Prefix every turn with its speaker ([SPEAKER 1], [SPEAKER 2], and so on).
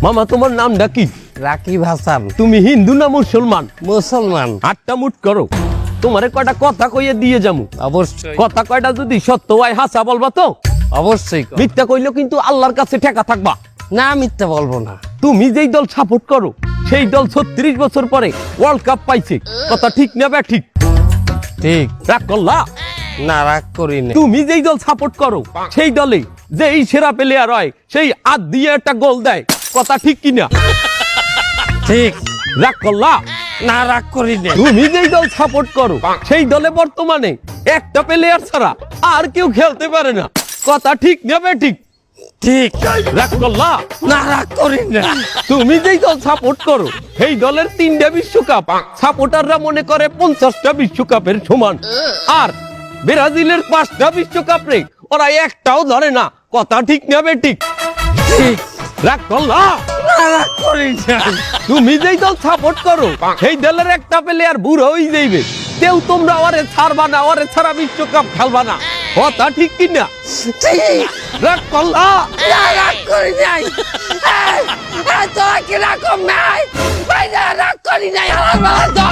[SPEAKER 1] মামা তোমার নামটা কি?
[SPEAKER 2] রাকিব হাসান।
[SPEAKER 1] তুমি হিন্দু না মুসলমান?
[SPEAKER 2] মুসলমান।
[SPEAKER 1] আটটা মুট করো, তোমারে কয়টা কথা কইয়ে দিয়ে যামু।
[SPEAKER 2] অবশ্যই
[SPEAKER 1] কথা কয়টা যদি সত্য হয় হাসা বলবা তো?
[SPEAKER 2] অবশ্যই।
[SPEAKER 1] মিথ্যা কইলেও কিন্তু আল্লাহর কাছে ঠেকা থাকবা।
[SPEAKER 2] না মিথ্যা বলবো না।
[SPEAKER 1] তুমি যেই দল সাপোর্ট করো সেই দল 36 বছর পরে ওয়ার্ল্ড কাপ পাইছে, কথা ঠিক না বে ঠিক?
[SPEAKER 2] ঠিক।
[SPEAKER 1] রাগ করলা?
[SPEAKER 2] না রাগ করি না।
[SPEAKER 1] তুমি যেই দল সাপোর্ট করো সেই দলে যেই সেরা প্লেয়ার হয় সেই হাত দিয়ে একটা গোল দেয়, কথা ঠিক কিনা?
[SPEAKER 2] ঠিক।
[SPEAKER 1] রাগ করলা?
[SPEAKER 2] না রাগ করি না।
[SPEAKER 1] তুমি যেই দল সাপোর্ট করো সেই দলে বর্তমানে একটা প্লেয়ার ছাড়া আর কেউ খেলতে পারে না, কথা ঠিক না বে ঠিক?
[SPEAKER 2] ঠিক।
[SPEAKER 1] রাগ করলা?
[SPEAKER 2] না রাগ করি না।
[SPEAKER 1] তুমি যেই দল সাপোর্ট করো সেই দলের 3টা বিশ্বকাপ সাপোর্টাররা মনে করে 50টা বিশ্বকাপের সমান, আর ব্রাজিলের 5টা বিশ্বকাপ রে ওরা একটাও ধরে না, কথা ঠিক না বে ঠিক?
[SPEAKER 2] ঠিক।
[SPEAKER 1] রাগ করলা?
[SPEAKER 2] না রাগ করি না।
[SPEAKER 1] তুমি যেই দল সাপোর্ট করো সেই দলের একটা প্লেয়ার বুড়ো হয়ে যাইবে, কেউ তোমরা ওরে ছাড়বা না, ওরে ছাড়া বিশ্বকাপ খেলবা না, কথা ঠিক কিনা?
[SPEAKER 2] ঠিক।
[SPEAKER 1] রাগ করলা?
[SPEAKER 2] না রাগ করি নাই। তোরা কি রাগ নাই? ভাই না রাগ করি নাই। আমার বাবা